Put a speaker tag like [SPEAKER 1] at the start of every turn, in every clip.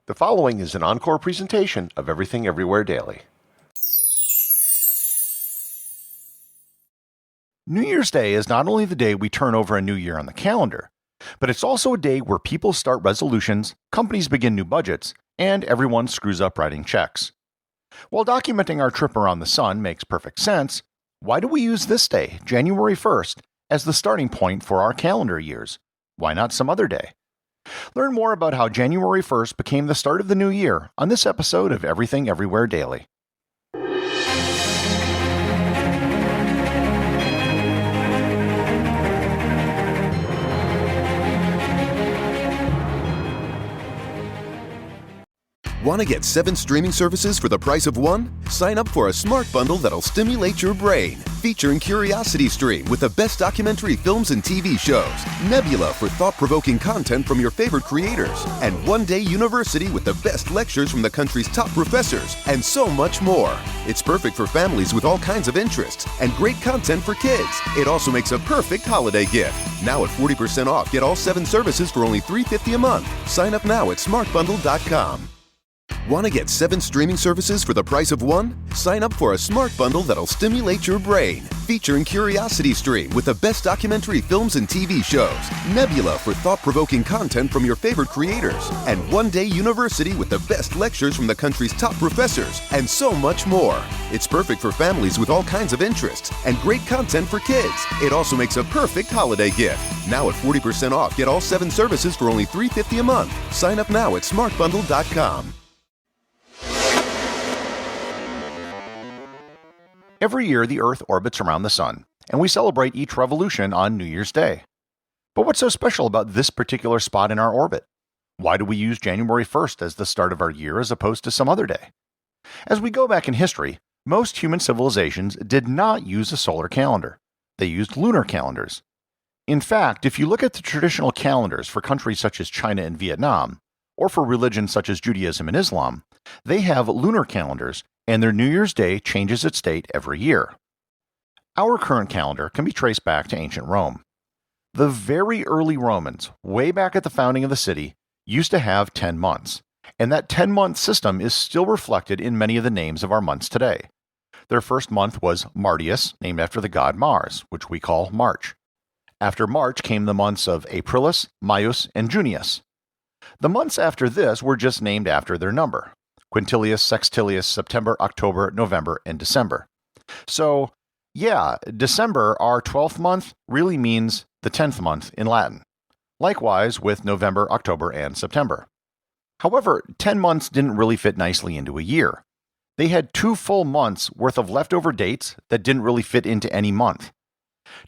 [SPEAKER 1] The following is an encore presentation of Everything Everywhere Daily. New Year's Day is not only the day we turn over a new year on the calendar, but it's also a day where people start resolutions, companies begin new budgets, and everyone screws up writing checks. While documenting our trip around the sun makes perfect sense, why do we use this day, January 1st, as the starting point for our calendar years? Why not some other day? Learn more about how January 1st became the start of the new year on this episode of Everything Everywhere Daily.
[SPEAKER 2] Want to get 7 streaming services for the price of 1? Sign up for a smart bundle that'll stimulate your brain. Featuring Curiosity Stream with the best documentary films and TV shows, Nebula for thought-provoking content from your favorite creators, and One Day University with the best lectures from the country's top professors, and so much more. It's perfect for families with all kinds of interests, and great content for kids. It also makes a perfect holiday gift. Now at 40% off, get all 7 services for only $3.50 a month. Sign up now at smartbundle.com. Want to get 7 streaming services for the price of 1? Sign up for a smart bundle that'll stimulate your brain. Featuring Curiosity Stream with the best documentary films and TV shows, Nebula for thought-provoking content from your favorite creators, and One Day University with the best lectures from the country's top professors, and so much more. It's perfect for families with all kinds of interests, and great content for kids. It also makes a perfect holiday gift. Now at 40% off, get all 7 services for only $3.50 a month. Sign up now at smartbundle.com.
[SPEAKER 1] Every year, the Earth orbits around the sun, and we celebrate each revolution on New Year's Day. But what's so special about this particular spot in our orbit? Why do we use January 1st as the start of our year as opposed to some other day? As we go back in history, most human civilizations did not use a solar calendar. They used lunar calendars. In fact, if you look at the traditional calendars for countries such as China and Vietnam, or for religions such as Judaism and Islam, they have lunar calendars, and their New Year's Day changes its date every year. Our current calendar can be traced back to ancient Rome. The very early Romans, way back at the founding of the city, used to have 10 months, and that 10-month system is still reflected in many of the names of our months today. Their first month was Martius, named after the god Mars, which we call March. After March came the months of Aprilis, Maius, and Junius. The months after this were just named after their number: Quintilius, Sextilius, September, October, November, and December. So, December, our 12th month, really means the 10th month in Latin. Likewise with November, October, and September. However, 10 months didn't really fit nicely into a year. They had 2 full months worth of leftover dates that didn't really fit into any month.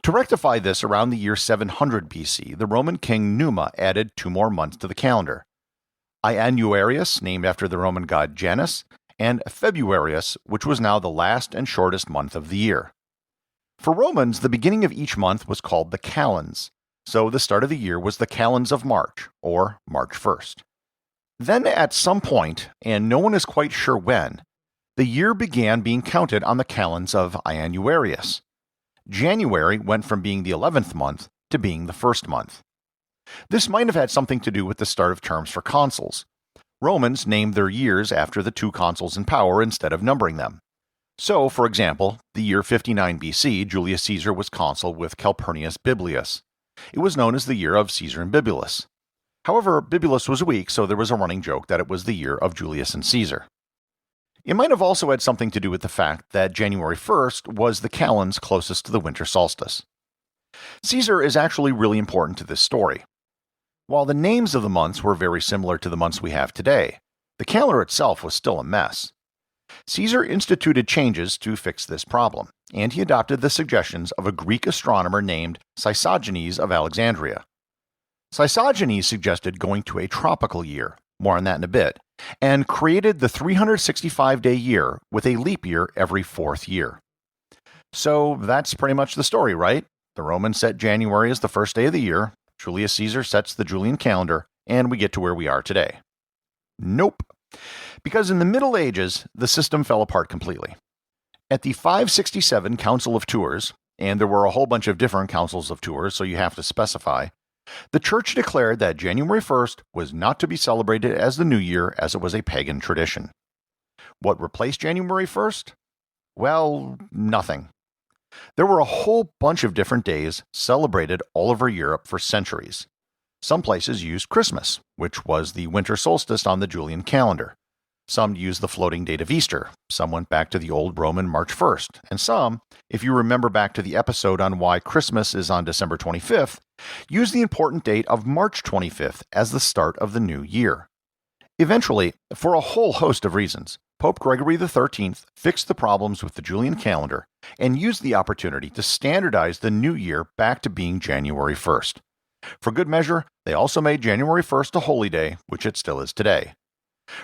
[SPEAKER 1] To rectify this, around the year 700 BC, the Roman king Numa added 2 more months to the calendar: Ianuarius, named after the Roman god Janus, and Februarius, which was now the last and shortest month of the year. For Romans, the beginning of each month was called the calends, so the start of the year was the calends of March, or March 1st. Then at some point, and no one is quite sure when, the year began being counted on the calends of Ianuarius. January went from being the 11th month to being the 1st month. This might have had something to do with the start of terms for consuls. Romans named their years after the 2 consuls in power instead of numbering them. So, for example, the year 59 BC, Julius Caesar was consul with Calpurnius Biblius. It was known as the year of Caesar and Bibulus. However, Bibulus was weak, so there was a running joke that it was the year of Julius and Caesar. It might have also had something to do with the fact that January 1st was the calends closest to the winter solstice. Caesar is actually really important to this story. While the names of the months were very similar to the months we have today, the calendar itself was still a mess. Caesar instituted changes to fix this problem, and he adopted the suggestions of a Greek astronomer named Cysogenes of Alexandria. Cysogenes suggested going to a tropical year, more on that in a bit, and created the 365-day year with a leap year every 4th year. So that's pretty much the story, right? The Romans set January as the first day of the year, Julius Caesar sets the Julian calendar, and we get to where we are today. Nope. Because in the Middle Ages, the system fell apart completely. At the 567 Council of Tours, and there were a whole bunch of different councils of Tours, so you have to specify, The church declared that January 1st was not to be celebrated as the New Year as it was a pagan tradition. What replaced January 1st? Well, nothing. There were a whole bunch of different days celebrated all over Europe for centuries. Some places used Christmas, which was the winter solstice on the Julian calendar. Some used the floating date of Easter, some went back to the old Roman March 1st, and some, if you remember back to the episode on why Christmas is on December 25th, used the important date of March 25th as the start of the new year. Eventually, for a whole host of reasons, Pope Gregory XIII fixed the problems with the Julian calendar and used the opportunity to standardize the new year back to being January 1st. For good measure, they also made January 1st a holy day, which it still is today.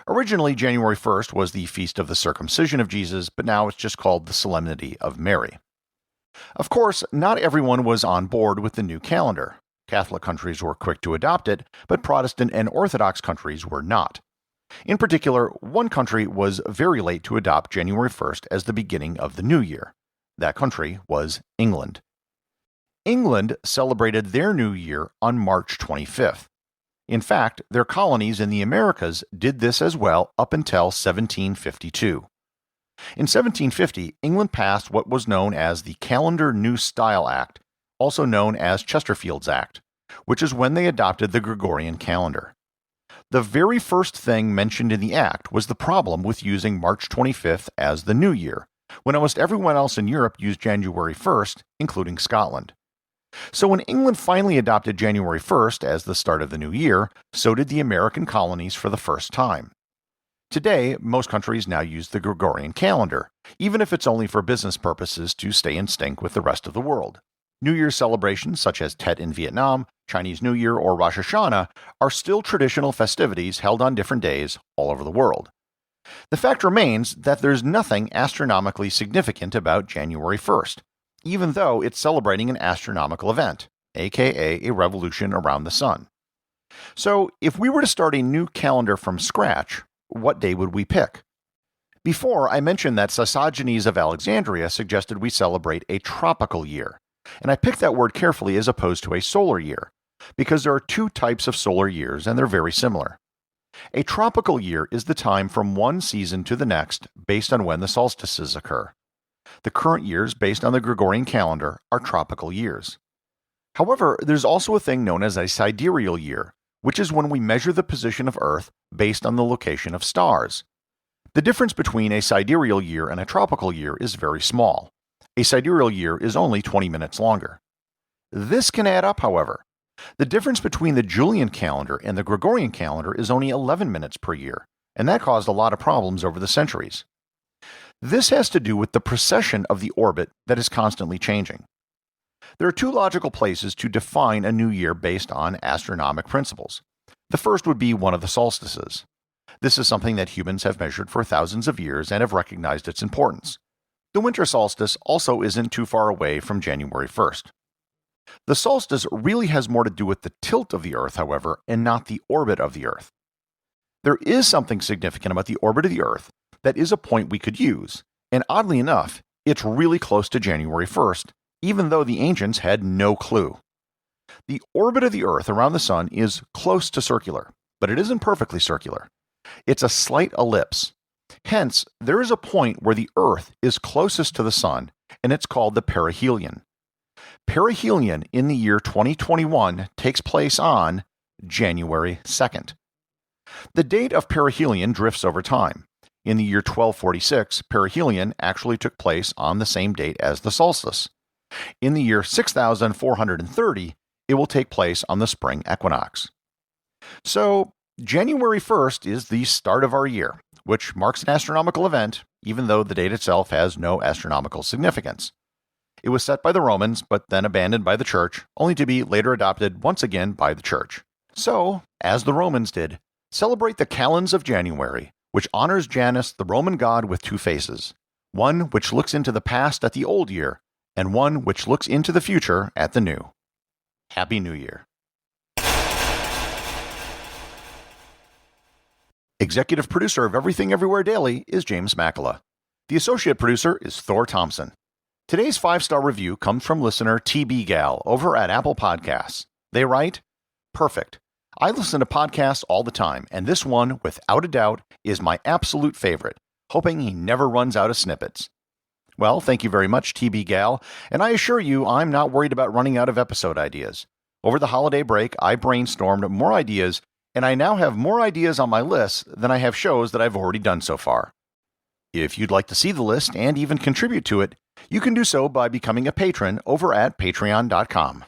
[SPEAKER 1] Originally, January 1st was the feast of the circumcision of Jesus, but now it's just called the Solemnity of Mary. Of course, not everyone was on board with the new calendar. Catholic countries were quick to adopt it, but Protestant and Orthodox countries were not. In particular, one country was very late to adopt January 1st as the beginning of the new year. That country was England. England celebrated their new year on March 25th. In fact, their colonies in the Americas did this as well up until 1752. In 1750, England passed what was known as the Calendar New Style Act, also known as Chesterfield's Act, which is when they adopted the Gregorian calendar. The very first thing mentioned in the act was the problem with using March 25th as the new year, when almost everyone else in Europe used January 1st, including Scotland. So when England finally adopted January 1st as the start of the new year, so did the American colonies for the first time. Today, most countries now use the Gregorian calendar, even if it's only for business purposes to stay in sync with the rest of the world. New Year celebrations such as Tet in Vietnam, Chinese New Year, or Rosh Hashanah are still traditional festivities held on different days all over the world. The fact remains that there's nothing astronomically significant about January 1st, even though it's celebrating an astronomical event, aka a revolution around the sun. So, if we were to start a new calendar from scratch, what day would we pick? Before, I mentioned that Sosigenes of Alexandria suggested we celebrate a tropical year, and I picked that word carefully as opposed to a solar year, because there are two types of solar years and they're very similar. A tropical year is the time from one season to the next based on when the solstices occur. The current years, based on the Gregorian calendar, are tropical years. However, there's also a thing known as a sidereal year, which is when we measure the position of Earth based on the location of stars. The difference between a sidereal year and a tropical year is very small. A sidereal year is only 20 minutes longer. This can add up, however. The difference between the Julian calendar and the Gregorian calendar is only 11 minutes per year, and that caused a lot of problems over the centuries. This has to do with the precession of the orbit that is constantly changing. There are two logical places to define a new year based on astronomic principles. The first would be one of the solstices. This is something that humans have measured for thousands of years and have recognized its importance. The winter solstice also isn't too far away from January 1st. The solstice really has more to do with the tilt of the Earth, however, and not the orbit of the Earth. There is something significant about the orbit of the Earth that is a point we could use, and oddly enough, it's really close to January 1st, even though the ancients had no clue. The orbit of the Earth around the Sun is close to circular, but it isn't perfectly circular. It's a slight ellipse. Hence, there is a point where the Earth is closest to the Sun, and it's called the perihelion. Perihelion in the year 2021 takes place on January 2nd. The date of perihelion drifts over time. In the year 1246, perihelion actually took place on the same date as the solstice. In the year 6430, it will take place on the spring equinox. So, January 1st is the start of our year, which marks an astronomical event, even though the date itself has no astronomical significance. It was set by the Romans, but then abandoned by the Church, only to be later adopted once again by the Church. So, as the Romans did, celebrate the Calends of January, which honors Janus, the Roman god with two faces, one which looks into the past at the old year, and one which looks into the future at the new. Happy New Year. Executive producer of Everything Everywhere Daily is James Makala. The associate producer is Thor Thomsen. Today's 5-star review comes from listener TB Gal over at Apple Podcasts. They write, perfect. I listen to podcasts all the time, and this one, without a doubt, is my absolute favorite, hoping he never runs out of snippets. Well, thank you very much, TB Gal, and I assure you I'm not worried about running out of episode ideas. Over the holiday break, I brainstormed more ideas, and I now have more ideas on my list than I have shows that I've already done so far. If you'd like to see the list and even contribute to it, you can do so by becoming a patron over at patreon.com.